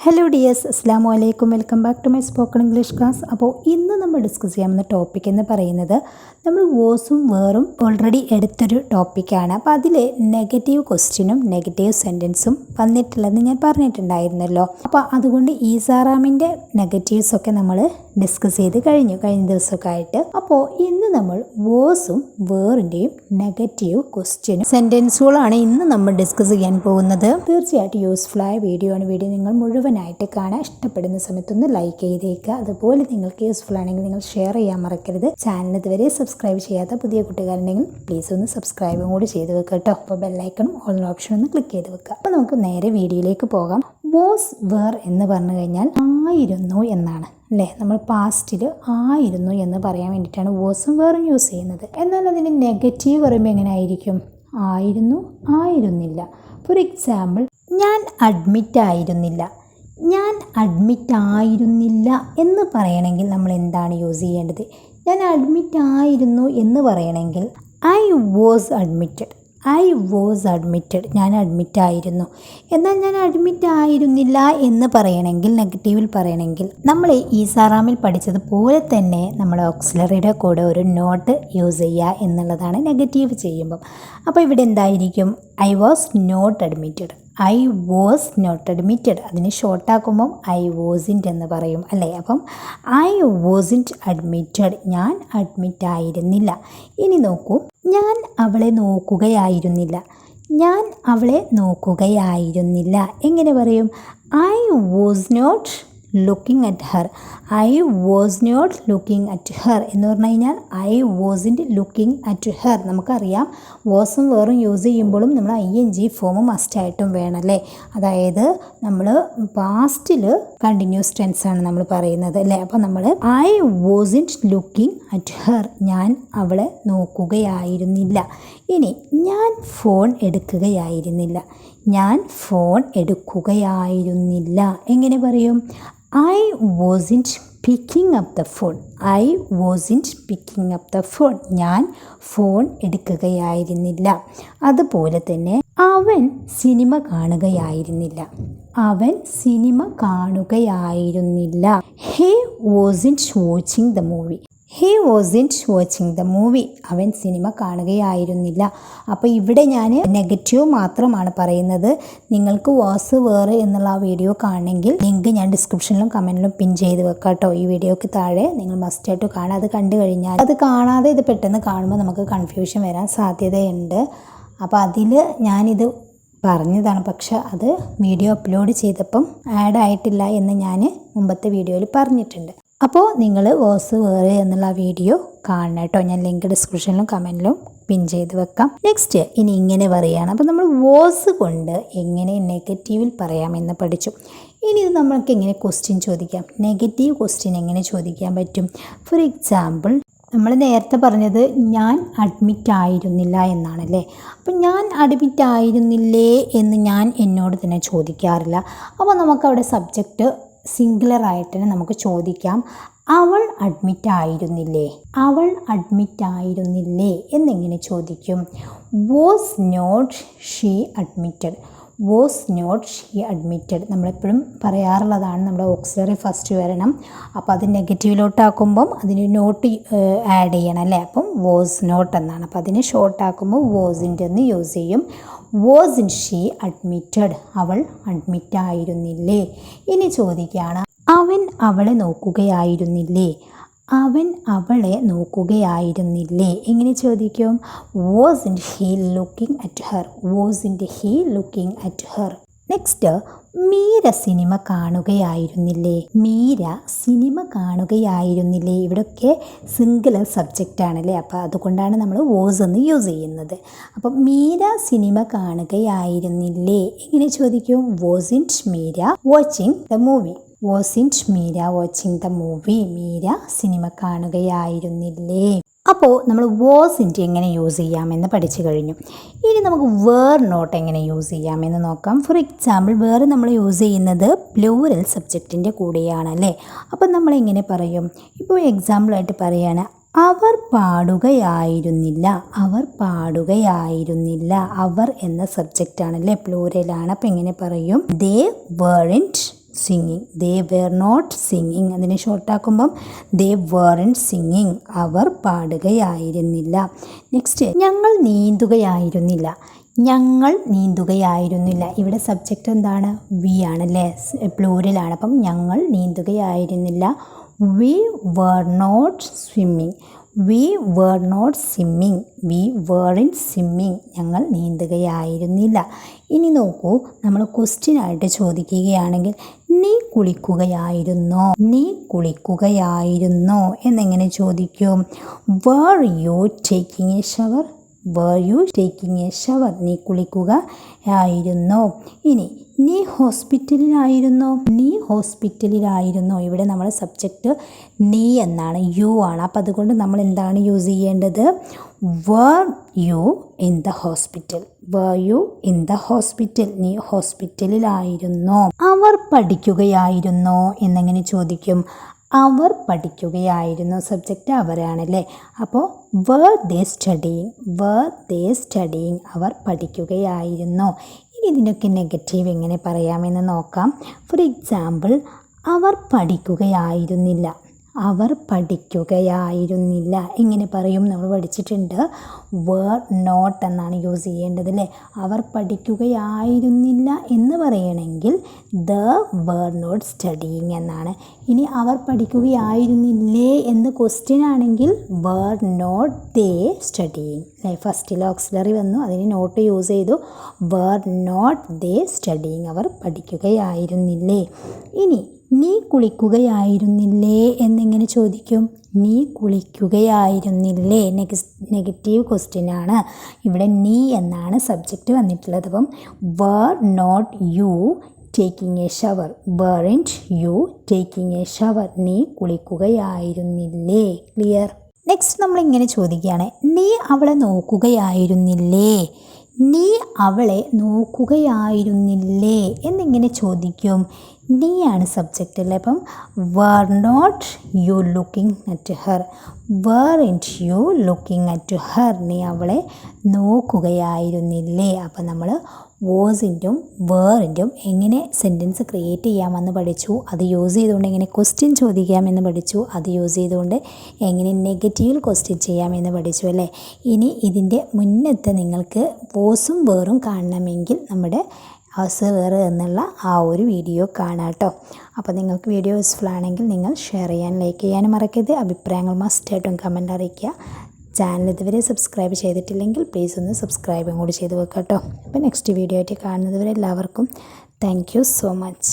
Hello dears, അസ്സാമു അലൈക്കും. Welcome back to my spoken English class. അപ്പോൾ ഇന്ന് നമ്മൾ ഡിസ്കസ് ചെയ്യാവുന്ന ടോപ്പിക് എന്ന് പറയുന്നത് നമ്മൾ വോസും വേറും ഓൾറെഡി എടുത്തൊരു ടോപ്പിക്കാണ്. അപ്പോൾ അതിൽ നെഗറ്റീവ് ക്വസ്റ്റ്യനും നെഗറ്റീവ് സെൻറ്റൻസും വന്നിട്ടുള്ളതെന്ന് ഞാൻ പറഞ്ഞിട്ടുണ്ടായിരുന്നല്ലോ. അപ്പോൾ അതുകൊണ്ട് ഈസാറാമിൻ്റെ നെഗറ്റീവ്സൊക്കെ നമ്മൾ ഡിസ്കസ് ചെയ്ത് കഴിഞ്ഞ ദിവസമൊക്കെ ആയിട്ട്. അപ്പോൾ ഇന്ന് നമ്മൾ വോസും വേറിൻ്റെയും നെഗറ്റീവ് ക്വസ്റ്റ്യനും സെൻറ്റൻസുകളാണ് ഇന്ന് നമ്മൾ ഡിസ്കസ് ചെയ്യാൻ പോകുന്നത്. തീർച്ചയായിട്ടും യൂസ്ഫുള്ളായ വീഡിയോ ആണ്. വീഡിയോ നിങ്ങൾ മുഴുവനായിട്ട് കാണാൻ ഇഷ്ടപ്പെടുന്ന സമയത്തൊന്ന് ലൈക്ക് ചെയ്തേക്കുക. അതുപോലെ നിങ്ങൾക്ക് യൂസ്ഫുൾ ആണെങ്കിൽ നിങ്ങൾ ഷെയർ ചെയ്യാൻ മറക്കരുത്. ചാനൽ ഇതുവരെ സബ്സ്ക്രൈബ് ചെയ്യാത്ത പുതിയ കുട്ടികളുണ്ടെങ്കിൽ പ്ലീസ് ഒന്ന് സബ്സ്ക്രൈബും കൂടി ചെയ്ത് വെക്കുക കേട്ടോ. അപ്പോൾ ബെല്ലൈക്കണും ഓൾ ഓപ്ഷൻ ഒന്ന് ക്ലിക്ക് ചെയ്ത് വെക്കുക. അപ്പോൾ നമുക്ക് നേരെ വീഡിയോയിലേക്ക് പോകാം. വോസ് വേർ എന്ന് പറഞ്ഞു കഴിഞ്ഞാൽ ആയിരുന്നു എന്നാണ് അല്ലേ. നമ്മൾ പാസ്റ്റിൽ ആയിരുന്നു എന്ന് പറയാൻ വേണ്ടിയിട്ടാണ് വോസും വേറും യൂസ് ചെയ്യുന്നത്. എന്നാൽ അതിൻ്റെ നെഗറ്റീവ് പറയുമ്പോൾ എങ്ങനെ ആയിരിക്കും? ആയിരുന്നു, ആയിരുന്നില്ല. ഫോർ എക്സാമ്പിൾ, ഞാൻ അഡ്മിറ്റ് ആയിരുന്നില്ല. ഞാൻ അഡ്മിറ്റ് ആയിരുന്നില്ല എന്ന് പറയണമെങ്കിൽ നമ്മൾ എന്താണ് യൂസ് ചെയ്യേണ്ടത്? ഞാൻ അഡ്മിറ്റ് ആയിരുന്നു എന്ന് പറയണമെങ്കിൽ I was admitted. I was admitted, ഞാൻ അഡ്മിറ്റ് ആയിരുന്നു. എന്നാൽ ഞാൻ അഡ്മിറ്റ് ആയിരുന്നില്ല എന്ന് പറയണമെങ്കിൽ, നെഗറ്റീവിൽ പറയണമെങ്കിൽ നമ്മൾ ഈസാറാമിൽ പഠിച്ചതുപോലെ തന്നെ നമ്മൾ ഓക്സിലറിയുടെ കൂടെ ഒരു നോട്ട് യൂസ് ചെയ്യുക എന്നുള്ളതാണ് നെഗറ്റീവ് ചെയ്യുമ്പം. അപ്പോൾ ഇവിടെ എന്തായിരിക്കും? I was not admitted. I was not admitted. അതിന് ഷോർട്ടാക്കുമ്പം ഐ വാസിൻറ്റ് എന്ന് പറയും അല്ലേ. അപ്പം ഐ വാസിൻറ്റ് അഡ്മിറ്റഡ്, ഞാൻ അഡ്മിറ്റ് ആയിരുന്നില്ല. ഇനി നോക്കൂ, ഞാൻ അവളെ നോക്കുകയായിരുന്നില്ല. ഞാൻ അവളെ നോക്കുകയായിരുന്നില്ല എങ്ങനെ പറയും? I was not looking at her. I was not looking at her എന്ന് പറഞ്ഞു കഴിഞ്ഞാൽ I wasn't looking at her. നമുക്കറിയാം വാസും വേറും യൂസ് ചെയ്യുമ്പോഴും നമ്മൾ ING ഫോം മസ്റ്റായിട്ടും വേണമല്ലേ. അതായത് നമ്മൾ പാസ്റ്റിൽ കണ്ടിന്യൂസ് ടെൻസാണ് നമ്മൾ പറയുന്നത് അല്ലേ. അപ്പോൾ നമ്മൾ I wasn't looking at Har, ഞാൻ അവളെ നോക്കുകയായിരുന്നില്ല. ഇനി ഞാൻ ഫോൺ എടുക്കുകയായിരുന്നില്ല. ഞാൻ ഫോൺ എടുക്കുകയായിരുന്നില്ല എങ്ങനെ പറയും? I wasn't picking up the phone. I wasn't picking up the phone, ഞാൻ ഫോൺ എടുക്കുകയായിരുന്നില്ല. അതുപോലെ തന്നെ അവൻ സിനിമ കാണുകയായിരുന്നില്ല. അവൻ സിനിമ കാണുകയായിരുന്നില്ല. He wasn't watching the movie. He wasn't watching the movie, അവൻ സിനിമ കാണുകയായിരുന്നില്ല. അപ്പോൾ ഇവിടെ ഞാൻ നെഗറ്റീവ് മാത്രമാണ് പറയുന്നത്. നിങ്ങൾക്ക് വാസ് വേറെ എന്നുള്ള ആ വീഡിയോ കാണണമെങ്കിൽ ലിങ്ക് ഞാൻ ഡിസ്ക്രിപ്ഷനിലും കമൻറ്റിലും പിൻ ചെയ്ത് വെക്കാം കേട്ടോ. ഈ വീഡിയോയ്ക്ക് താഴെ നിങ്ങൾ മസ്റ്റായിട്ട് കാണാം. അത് കണ്ടു കഴിഞ്ഞാൽ, അത് കാണാതെ ഇത് പെട്ടെന്ന് കാണുമ്പോൾ നമുക്ക് കൺഫ്യൂഷൻ വരാൻ സാധ്യതയുണ്ട്. അപ്പോൾ അതിൽ ഞാനിത് പറഞ്ഞതാണ്, പക്ഷെ അത് വീഡിയോ അപ്ലോഡ് ചെയ്തപ്പം ആഡ് ആയിട്ടില്ല എന്ന് ഞാൻ മുമ്പത്തെ വീഡിയോയിൽ പറഞ്ഞിട്ടുണ്ട്. അപ്പോൾ നിങ്ങൾ വോസ് വേറെ എന്നുള്ള വീഡിയോ കാണണം കേട്ടോ. ഞാൻ ലിങ്ക് ഡിസ്ക്രിപ്ഷനിലും കമൻറ്റിലും പിൻ ചെയ്ത് വെക്കാം. നെക്സ്റ്റ് ഇനി ഇങ്ങനെ പറയുകയാണ്. അപ്പോൾ നമ്മൾ വോസ് കൊണ്ട് എങ്ങനെ നെഗറ്റീവിൽ പറയാമെന്ന് പഠിച്ചു. ഇനി ഇത് നമ്മൾക്ക് എങ്ങനെ ക്വസ്റ്റ്യൻ ചോദിക്കാം? നെഗറ്റീവ് ക്വസ്റ്റ്യൻ എങ്ങനെ ചോദിക്കാൻ പറ്റും? ഫോർ എക്സാമ്പിൾ, നമ്മൾ നേരത്തെ പറഞ്ഞത് ഞാൻ അഡ്മിറ്റ് ആയിരുന്നില്ല എന്നാണല്ലേ. അപ്പം ഞാൻ അഡ്മിറ്റ് ആയിരുന്നില്ലേ എന്ന് ഞാൻ എന്നോട് തന്നെ ചോദിക്കാറില്ല. അപ്പോൾ നമുക്കവിടെ സബ്ജക്റ്റ് സിംഗുലറായിട്ട് തന്നെ നമുക്ക് ചോദിക്കാം. അവൾ അഡ്മിറ്റ് ആയിരുന്നില്ലേ? അവൾ അഡ്മിറ്റ് ആയിരുന്നില്ലേ എന്നെങ്ങനെ ചോദിക്കും? Was not she admitted. Was not she admitted നമ്മളെപ്പോഴും പറയാറുള്ളതാണ്. നമ്മുടെ ഓക്സിലറി ഫസ്റ്റ് വരണം. അപ്പോൾ അത് നെഗറ്റീവിലോട്ടാക്കുമ്പം അതിന് നോട്ട് ആഡ് ചെയ്യണം അല്ലേ. അപ്പം വാസ് നോട്ട് എന്നാണ്. അപ്പോൾ അതിന് ഷോർട്ടാക്കുമ്പോൾ വാസിൻ്റെ എന്ന് യൂസ് ചെയ്യും. വാസിൻ ഷീ അഡ്മിറ്റഡ്, അവൾ അഡ്മിറ്റ് ആയിരുന്നില്ലേ. ഇനി ചോദിക്കുകയാണ്, അവൻ അവളെ നോക്കുകയായിരുന്നില്ലേ? അവൻ അവളെ നോക്കുകയായിരുന്നില്ലേ എങ്ങനെ ചോദിക്കും? Wasn't he looking at her. Wasn't he looking at her. Next, Meera cinema കാണുകയായിരുന്നില്ലേ? മീര സിനിമ കാണുകയായിരുന്നില്ലേ? ഇവിടെയൊക്കെ സിംഗുലർ സബ്ജക്റ്റ് ആണല്ലേ. അപ്പോൾ അതുകൊണ്ടാണ് നമ്മൾ വാസ് എന്ന് യൂസ് ചെയ്യുന്നത്. അപ്പം മീര സിനിമ കാണുകയായിരുന്നില്ലേ എങ്ങനെ ചോദിക്കും? Wasn't Meera watching the movie. Wasn't Meera watching the movie, Meera cinema കാണുകയായിരുന്നില്ലേ. അപ്പോൾ നമ്മൾ വാസിൻറ്റ് എങ്ങനെ യൂസ് ചെയ്യാമെന്ന് പഠിച്ചു കഴിഞ്ഞു. ഇനി നമുക്ക് വേർ നോട്ട് എങ്ങനെ യൂസ് ചെയ്യാമെന്ന് നോക്കാം. ഫോർ എക്സാമ്പിൾ, വേറെ നമ്മൾ യൂസ് ചെയ്യുന്നത് പ്ലൂറൽ സബ്ജക്റ്റിൻ്റെ കൂടെയാണ് അല്ലേ. അപ്പം നമ്മളെങ്ങനെ പറയും? ഇപ്പോൾ എക്സാമ്പിളായിട്ട് പറയുകയാണ്, അവർ പാടുകയായിരുന്നില്ല. അവർ പാടുകയായിരുന്നില്ല. അവർ എന്ന സബ്ജക്റ്റ് ആണല്ലേ, പ്ലൂറലാണ്. അപ്പം എങ്ങനെ പറയും? They weren't singing. They were not singing. അതിനെ ഷോർട്ടാക്കുമ്പം ദേ weren't സിംഗിങ്. അവർ പാടുകയായിരുന്നില്ല. നെക്സ്റ്റ്, ഞങ്ങൾ നീന്തുകയായിരുന്നില്ല. ഞങ്ങൾ നീന്തുകയായിരുന്നില്ല. ഇവിടെ സബ്ജക്റ്റ് എന്താണ്? വി ആണല്ലേ, പ്ലൂരലാണ്. അപ്പം ഞങ്ങൾ നീന്തുകയായിരുന്നില്ല. We were not swimming. We were not swimming. We weren't swimming. ഞങ്ങൾ നീന്തുകയായിരുന്നില്ല. ഇനി നോക്കൂ, നമ്മൾ ക്വസ്റ്റ്യൻ ആയിട്ട് ചോദിക്കുകയാണെങ്കിൽ നീ കുളിക്കുകയായിരുന്നോ? നീ കുളിക്കുകയായിരുന്നോ എന്നെങ്ങനെ ചോദിക്കും? were you taking a shower? were you taking a shower? നീ കുളിക്കുകയായിരുന്നോ? ഇനി നീ ഹോസ്പിറ്റലിലായിരുന്നോ? നീ ഹോസ്പിറ്റലിലായിരുന്നോ? ഇവിടെ നമ്മുടെ സബ്ജക്റ്റ് നീ എന്നാണ്, യു ആണ്. അപ്പം അതുകൊണ്ട് നമ്മൾ എന്താണ് യൂസ് ചെയ്യേണ്ടത്? were you in the hospital? were you in the hospital? നീ ഹോസ്പിറ്റലിലായിരുന്നോ? അവർ പഠിക്കുകയായിരുന്നോ എന്നെങ്ങനെ ചോദിക്കും? അവർ പഠിക്കുകയായിരുന്നു. സബ്ജക്റ്റ് അവരാണല്ലേ. അപ്പോൾ were they studying? were they studying? അവർ പഠിക്കുകയായിരുന്നു. ഇനി ഇതിനൊക്കെ നെഗറ്റീവ് എങ്ങനെ പറയാമെന്ന് നോക്കാം. ഫോർ എക്സാമ്പിൾ, അവർ പഠിക്കുകയായിരുന്നില്ല. അവർ പഠിക്കുകയായിരുന്നില്ല എങ്ങനെ പറയും? നമ്മൾ പഠിച്ചിട്ടുണ്ട്, were not എന്നാണ് യൂസ് ചെയ്യേണ്ടത് അല്ലേ. അവർ പഠിക്കുകയായിരുന്നില്ല എന്ന് പറയണമെങ്കിൽ they were not studying എന്നാണ്. ഇനി അവർ പഠിക്കുകയായിരുന്നില്ലേ എന്ന് ക്വസ്റ്റ്യൻ ആണെങ്കിൽ were not they studying അല്ലേ. ഫസ്റ്റിൽ ഓക്സിലറി വന്നു, അതിന് നോട്ട് യൂസ് ചെയ്തു. were not they studying. അവർ പഠിക്കുകയായിരുന്നില്ലേ. ഇനി നീ കുളിക്കുകയായിരുന്നില്ലേ എന്നെങ്ങനെ ചോദിക്കും? നീ കുളിക്കുകയായിരുന്നില്ലേ. നെഗറ്റീവ് ക്വസ്റ്റ്യൻ ആണ്. ഇവിടെ നീ എന്നാണ് സബ്ജക്റ്റ് വന്നിട്ടുള്ളത്. അപ്പം were not you taking a shower? weren't you taking a shower? നീ കുളിക്കുകയായിരുന്നില്ലേ. ക്ലിയർ? നെക്സ്റ്റ് നമ്മളിങ്ങനെ ചോദിക്കുകയാണ്, നീ അവളെ നോക്കുകയായിരുന്നില്ലേ? നീ അവളെ നോക്കുകയായിരുന്നില്ലേ എന്നിങ്ങനെ ചോദിക്കും? നീ ആണ് സബ്ജക്റ്റ് അല്ലേ. അപ്പം were not you looking at her? weren't you looking at her? നീ അവളെ നോക്കുകയായിരുന്നില്ലേ. അപ്പം നമ്മൾ വാസിൻ്റും വേറിൻ്റും എങ്ങനെ സെൻറ്റൻസ് ക്രിയേറ്റ് ചെയ്യാമെന്ന് പഠിച്ചു. അത് യൂസ് ചെയ്തുകൊണ്ട് എങ്ങനെ ക്വസ്റ്റ്യൻ ചോദിക്കാമെന്ന് പഠിച്ചു. അത് യൂസ് ചെയ്തുകൊണ്ട് എങ്ങനെ നെഗറ്റീവ് ക്വസ്റ്റ്യൻ ചെയ്യാമെന്ന് പഠിച്ചു അല്ലേ. ഇനി ഇതിൻ്റെ മുന്നത്തെ നിങ്ങൾക്ക് വോസും വേറും കാണണമെങ്കിൽ നമ്മുടെ ഹൗസ് വേറെ എന്നുള്ള ആ ഒരു വീഡിയോ കാണാം കേട്ടോ. അപ്പോൾ നിങ്ങൾക്ക് വീഡിയോ യൂസ്ഫുൾ ആണെങ്കിൽ നിങ്ങൾ ഷെയർ ചെയ്യാൻ, ലൈക്ക് ചെയ്യാനും മറക്കരുത്. അഭിപ്രായങ്ങൾ മസ്റ്റായിട്ടും കമൻ്റ് അറിയിക്കുക. ചാനൽ ഇതുവരെ സബ്സ്ക്രൈബ് ചെയ്തിട്ടില്ലെങ്കിൽ പ്ലീസ് ഒന്ന് സബ്സ്ക്രൈബും കൂടി ചെയ്ത് വെക്കാം കേട്ടോ. അപ്പോൾ നെക്സ്റ്റ് വീഡിയോ ആയിട്ട് കാണുന്നത് വരെ എല്ലാവർക്കും താങ്ക് യു സോ മച്ച്.